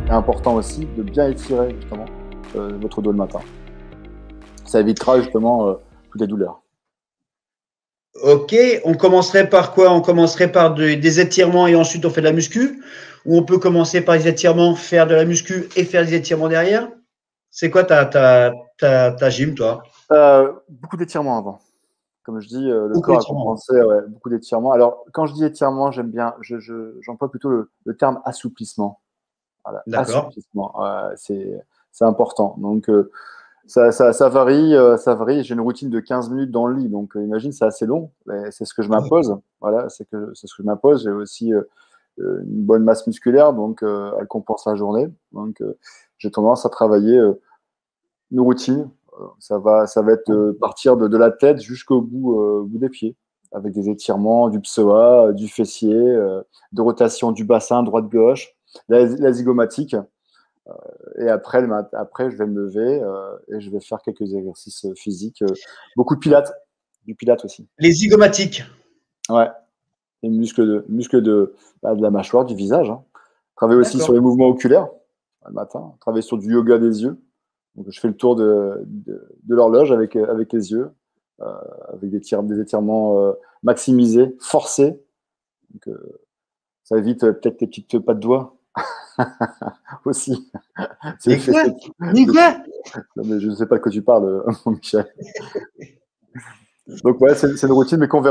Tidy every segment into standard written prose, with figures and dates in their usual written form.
est important aussi de bien étirer justement votre dos le matin. Ça évitera justement toutes les douleurs. Ok, on commencerait par quoi? On commencerait par des étirements et ensuite on fait de la muscu? Ou on peut commencer par les étirements, faire de la muscu et faire des étirements derrière? C'est quoi ta gym, toi? Beaucoup d'étirements avant. Comme je dis, le Beaucoup corps a d'étirements. compensé beaucoup d'étirements. Alors, quand je dis étirement, j'aime bien, j'emploie plutôt le terme assouplissement. Voilà, D'accord. assouplissement, c'est important. Donc, ça varie, ça varie. J'ai une routine de 15 minutes dans le lit, donc imagine, c'est assez long, mais c'est ce que je m'impose. Voilà, c'est ce que je m'impose. J'ai aussi une bonne masse musculaire, donc elle compense la journée. Donc, j'ai tendance à travailler une routine. Ça va être partir de la tête jusqu'au bout des pieds, avec des étirements du psoas, du fessier, de rotation du bassin droite-gauche, la zygomatique. Et après, après, je vais me lever et je vais faire quelques exercices physiques. Beaucoup de pilates, du pilates aussi. Les zygomatiques. Ouais, les muscles de la mâchoire, du visage. Hein. Travailler aussi sur D'accord. les mouvements oculaires le matin. Travailler sur du yoga des yeux. Donc, je fais le tour de l'horloge avec les yeux, euh, avec des étirements maximisés, forcés. Donc, ça évite peut-être les petites pattes de doigts aussi. C'est le Les quoi? fessier. Les quoi? Non, mais je ne sais pas de quoi tu parles, mon Michel. Donc, ouais, c'est une routine, mais on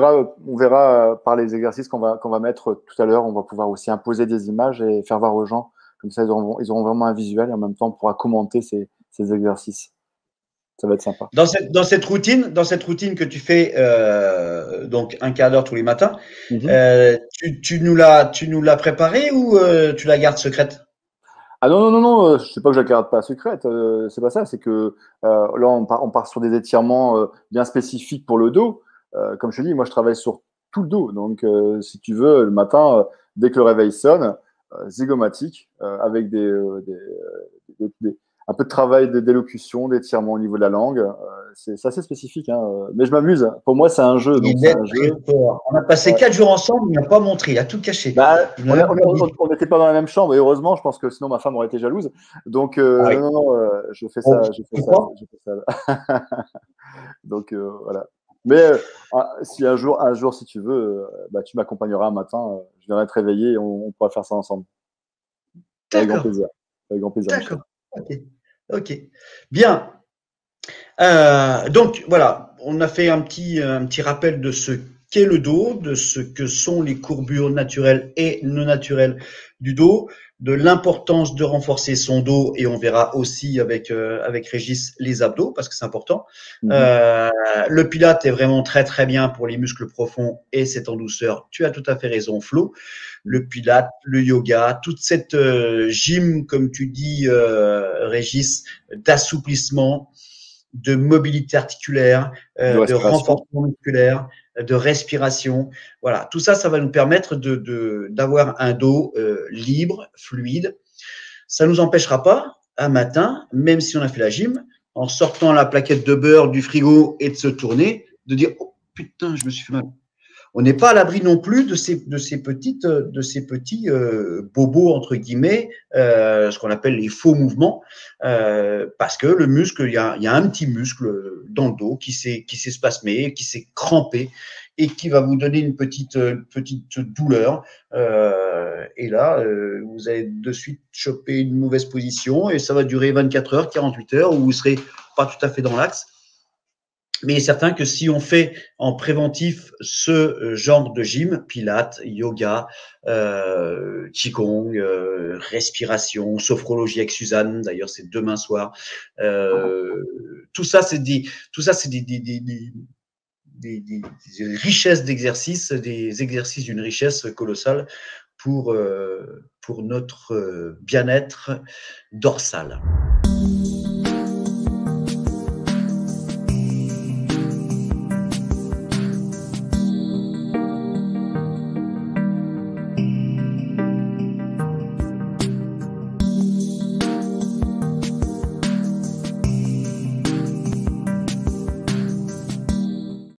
verra par les exercices qu'on va mettre tout à l'heure. On va pouvoir aussi imposer des images et faire voir aux gens. Comme ça, ils auront vraiment un visuel et en même temps, on pourra commenter ces exercices. Ça va être sympa. Dans cette routine que tu fais donc un quart d'heure tous les matins, Mhm. tu nous l'as préparée ou tu la gardes secrète? Ah non, non, non, non, je sais pas que je la garde pas secrète, c'est pas ça, c'est que là, on part sur des étirements bien spécifiques pour le dos. Comme je te dis, moi, je travaille sur tout le dos. Donc, si tu veux, le matin, dès que le réveil sonne, zygomatique, avec un peu de travail d'élocution, d'étirement au niveau de la langue. C'est assez spécifique, hein, mais je m'amuse. Pour moi, c'est un jeu, donc Il c'est est un très jeu. fort. On a passé Ouais. 4 jours ensemble, il m'a pas montré, il a tout caché. Bah, Il m'a même pas dit. on n'était pas dans la même chambre, et heureusement, je pense que sinon ma femme aurait été jalouse. Donc, Ah oui. non, non, non, je fais Bon, ça, je fais je ça, crois. je fais ça. Donc, voilà. Mais si un jour, si tu veux, bah, tu m'accompagneras un matin, je viendrai te réveiller et on pourra faire ça ensemble. Avec grand D'accord, plaisir. Avec grand plaisir, Michel. d'accord. Ok, ok. Bien. Donc voilà, on a fait un petit rappel de ce qu'est le dos, de ce que sont les courbures naturelles et non naturelles du dos, de l'importance de renforcer son dos et on verra aussi avec Régis les abdos parce que c'est important. Mhm. Euh, le pilate est vraiment très très bien pour les muscles profonds et c'est en douceur. Tu as tout à fait raison, Flo. Le pilate, le yoga, toute cette gym, comme tu dis, Régis, d'assouplissement, de mobilité articulaire, De de respiration. renforcement musculaire, de respiration. Voilà, tout ça, ça va nous permettre d'avoir un dos libre, fluide. Ça ne nous empêchera pas, un matin, même si on a fait la gym, en sortant la plaquette de beurre du frigo et de se tourner, de dire oh putain, je me suis fait mal. On n'est pas à l'abri non plus de ces petits bobos entre guillemets, ce qu'on appelle les faux mouvements, parce que le muscle, il y a un petit muscle dans le dos qui s'est spasmé, qui s'est crampé et qui va vous donner une petite douleur. Et là, vous allez de suite choper une mauvaise position et ça va durer 24 heures, 48 heures où vous serez pas tout à fait dans l'axe. Mais il est certain que si on fait en préventif ce genre de gym, pilates, yoga, qigong, respiration, sophrologie avec Suzanne, d'ailleurs c'est demain soir, tout ça c'est des richesses d'exercices, des exercices d'une richesse colossale pour notre bien-être dorsal.